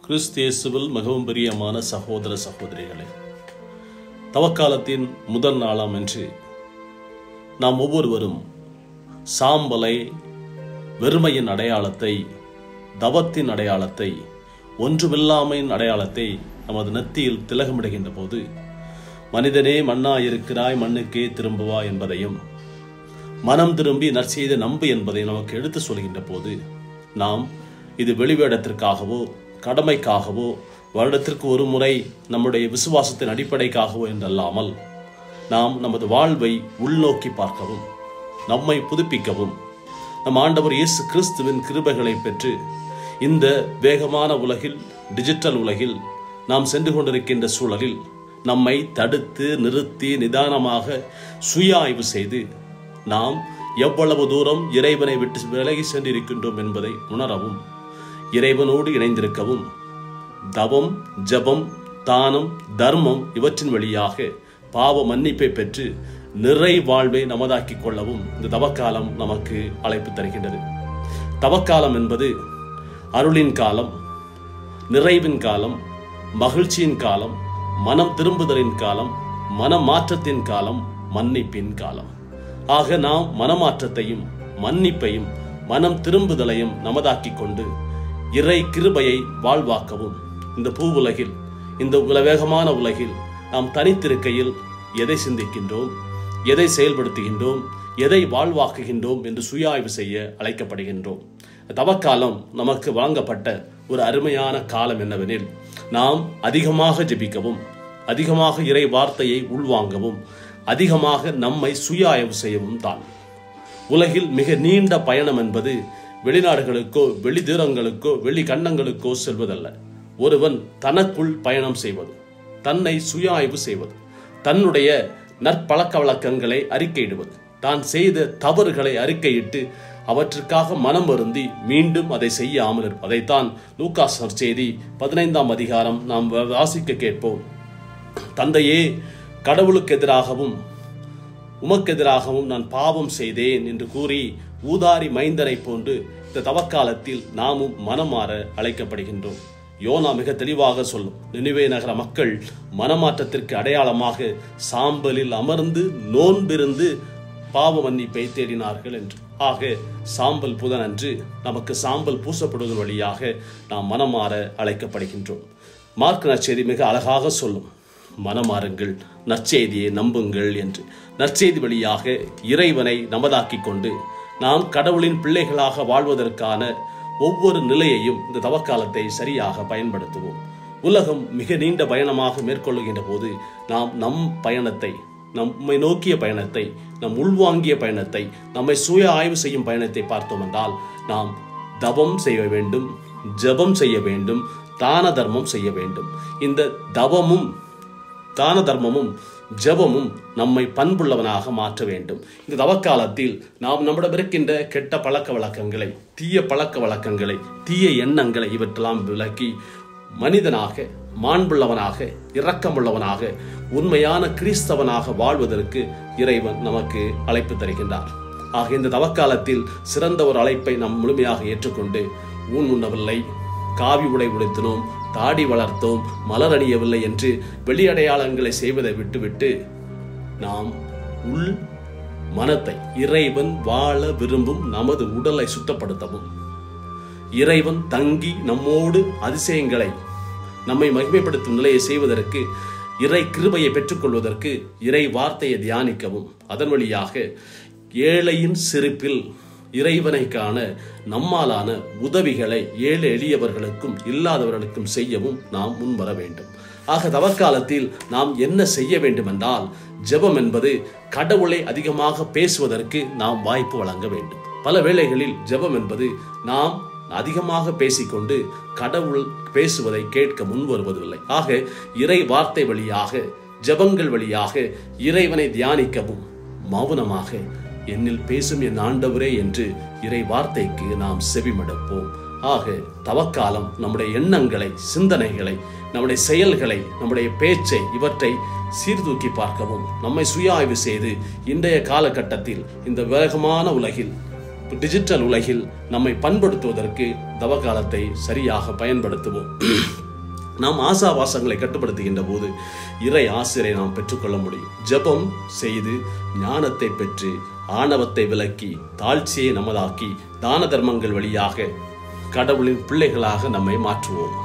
கிறிஸ்து இயேசுவில் மிகவும் பிரியமான சகோதர சகோதரிகளே, தவக்காலத்தின் முதல் நாளாம் என்று நாம் ஒவ்வொருவரும் சாம்பலை, வெறுமையின் அடையாளத்தை, தவத்தின் அடையாளத்தை, ஒன்றுமில்லாமையின் அடையாளத்தை நமது நெத்தியில் திலகமிடுகின்ற போது, மனிதனே மண்ணாயிருக்கிறாய், மண்ணுக்கே திரும்புவா என்பதையும், மனம் திரும்பி நற்செய்த நம்பு என்பதை நமக்கு எடுத்து சொல்கின்ற போது, நாம் இது வெளிவேடத்திற்காகவோ கடமைக்காகவோ வருடத்திற்கு ஒரு முறை நம்முடைய விசுவாசத்தின் அடிப்படைக்காகவோ என்றல்லாமல், நாம் நமது வாழ்வை உள்நோக்கி பார்க்கவும், நம்மை புதுப்பிக்கவும், நம் ஆண்டவர் இயேசு கிறிஸ்துவின் கிருபைகளை பெற்று இந்த வேகமான உலகில், டிஜிட்டல் உலகில் நாம் சென்று கொண்டிருக்கின்ற சூழலில் நம்மை தடுத்து நிறுத்தி நிதானமாக சுய ஆய்வு செய்து நாம் எவ்வளவு தூரம் இறைவனை விட்டு விலகி சென்றிருக்கின்றோம் என்பதை உணரவும், இறைவனோடு இணைந்திருக்கவும், தவம், ஜபம், தானம், தர்மம் இவற்றின் வழியாக பாவ மன்னிப்பை பெற்று நிறை வாழ்வை நமதாக்கிக் கொள்ளவும் இந்த தவக்காலம் நமக்கு அழைப்பு தருகின்றது. தவக்காலம் என்பது அருளின் காலம், நிறைவின் காலம், மகிழ்ச்சியின் காலம், மனம் திரும்புதலின் காலம், மனமாற்றத்தின் காலம், மன்னிப்பின் காலம். ஆக நாம் மனமாற்றத்தையும் மன்னிப்பையும் மனம் திரும்புதலையும் நமதாக்கிக் கொண்டு இறை கிருபையை வாழ்வாக்கவும், இந்த பூவுலகில், இந்த வேகமான உலகில் நாம் தனித்திருக்கையில் எதை சிந்திக்கின்றோம், எதை செயல்படுத்துகின்றோம், எதை வாழ்வாக்குகின்றோம் என்று சுய ஆய்வு செய்ய அழைக்கப்படுகின்றோம். தவக்காலம் நமக்கு வழங்கப்பட்ட ஒரு அருமையான காலம் என்னவெனில், நாம் அதிகமாக ஜெபிக்கவும், அதிகமாக இறை வார்த்தையை உள்வாங்கவும், அதிகமாக நம்மை சுய ஆய்வு செய்யவும் தான். உலகில் மிக நீண்ட பயணம் என்பது வெளிநாடுகளுக்கோ வெளி தூரங்களுக்கோ வெளி கண்டங்களுக்கோ செல்வதல்ல. ஒருவன் தனக்குள் பயணம் செய்வது, தன்னை சுய ஆய்வு செய்வது, தன்னுடைய நற்பழக்க வழக்கங்களை அறிக்கையிடுவது, தான் செய்த தவறுகளை அறிக்கையிட்டு அவற்றுக்காக மனம் வருந்தி மீண்டும் அதை செய்யாமல் இருப்பது. அதைத்தான் லூக்காஸ் நற்செய்தி 15ஆம் அதிகாரம் நாம் வாசிக்க கேட்போம். தந்தையே, கடவுளுக்கு எதிராகவும் உமக்கு எதிராகவும் நான் பாவம் செய்தேன் என்று கூறி ஊதாரி மைந்தனை போன்று இந்த தவக்காலத்தில் நாமும் மனமாற அழைக்கப்படுகின்றோம். யோனா மிக தெளிவாக சொல்லும், நினிவே நகர மக்கள் மனமாற்றத்திற்கு அடையாளமாக சாம்பலில் அமர்ந்து நோன்பிருந்து பாவ மன்னிப்பை தேடினார்கள் என்று. ஆக சாம்பல் புதன் அன்று நமக்கு சாம்பல் பூசப்படுவதன் வழியாக நாம் மனமாற அழைக்கப்படுகின்றோம். மார்க் நற்செய்தி மிக அழகாக சொல்லும், மனமாறுங்கள், நற்செய்தியை நம்புங்கள் என்று. நற்செய்தி வழியாக இறைவனை நமதாக்கிக் கொண்டு நாம் கடவுளின் பிள்ளைகளாக வாழ்வதற்கான ஒவ்வொரு நிலையையும் இந்த தவக்காலத்தை சரியாக பயன்படுத்துவோம். உலகம் மிக நீண்ட பயணமாக மேற்கொள்ளுகின்ற போது நாம் நம் பயணத்தை, நம்மை நோக்கிய பயணத்தை, நம் உள்வாங்கிய பயணத்தை, நம்மை சுய ஆய்வு செய்யும் பயணத்தை பார்த்தோம் என்றால், நாம் தவம் செய்ய வேண்டும், ஜபம் செய்ய வேண்டும், தான தர்மம் செய்ய வேண்டும். இந்த தவமும் தான தர்மமும் ஜபமும் நம்மை பண்புள்ளவனாக மாற்ற வேண்டும். இந்த தவக்காலத்தில் நாம் நம்மிடம் இருக்கின்ற கெட்ட பழக்க வழக்கங்களை, தீய பழக்க வழக்கங்களை, தீய எண்ணங்களை இவற்றெல்லாம் விலக்கி மனிதனாக, மாண்புள்ளவனாக, இரக்கமுள்ளவனாக, உண்மையான கிறிஸ்தவனாக வாழ்வதற்கு இறைவன் நமக்கு அழைப்பு தருகின்றார். ஆக இந்த தவக்காலத்தில் சிறந்த ஒரு அழைப்பை நாம் முழுமையாக ஏற்றுக்கொண்டு, ஊன் உண்ணவில்லை, காவி உடை உடுத்தினோம், தாடி வளர்த்தோம், மலர் அணியவில்லை என்று வெளியடையாளங்களை செய்வதை விட்டுவிட்டு நாம் உள் மனத்தை, இறைவன் வாழ விரும்பும் நமது உடலை சுத்தப்படுத்தவும், இறைவன் தங்கி நம்மோடு அதிசயங்களை, நம்மை மகிமைப்படுத்தும் நிலையை செய்வதற்கு, இறை கிருபையை பெற்றுக்கொள்வதற்கு இறை வார்த்தையை தியானிக்கவும், அதன் வழியாக ஏழையின் சிரிப்பில் இறைவனை காண நம்மாலான உதவிகளை ஏழை எளியவர்களுக்கும் இல்லாதவர்களுக்கும் செய்யவும் நாம் முன்வர வேண்டும். ஆக தவக்காலத்தில் நாம் என்ன செய்ய வேண்டும் என்றால், ஜெபம் என்பது கடவுளை அதிகமாக பேசுவதற்கு நாம் வாய்ப்பு வழங்க வேண்டும். பல வேளைகளில் ஜெபம் என்பது நாம் அதிகமாக பேசிக்கொண்டு கடவுள் பேசுவதை கேட்க முன் வருவதில்லை. ஆக இறை வார்த்தை வழியாக, ஜெபங்கள் வழியாக இறைவனை தியானிக்கவும், மௌனமாக என்னில் பேசும் என் ஆண்டவரே என்று இறை வார்த்தைக்கு நாம் செவிமடுப்போம். ஆக தவக்காலம் நம்முடைய எண்ணங்களை, சிந்தனைகளை, நம்முடைய செயல்களை, நம்முடைய பேச்சை இவற்றை சீர்தூக்கி பார்க்கவும், நம்மை சுய ஆய்வு செய்து இன்றைய காலகட்டத்தில் இந்த வேகமான உலகில் டிஜிட்டல் உலகில் நம்மை பண்படுத்துவதற்கு தவக்காலத்தை சரியாக பயன்படுத்துவோம். நாம் ஆசாவாசங்களை கட்டுப்படுத்துகின்ற போது இறை ஆசிரை நாம் பெற்றுக்கொள்ள முடியும். ஜெபம் செய்து ஞானத்தை பெற்று ஆணவத்தை விலக்கி தாழ்ச்சியை நமதாக்கி தான தர்மங்கள் வழியாக கடவுளின் பிள்ளைகளாக நம்மை மாற்றுவோம்.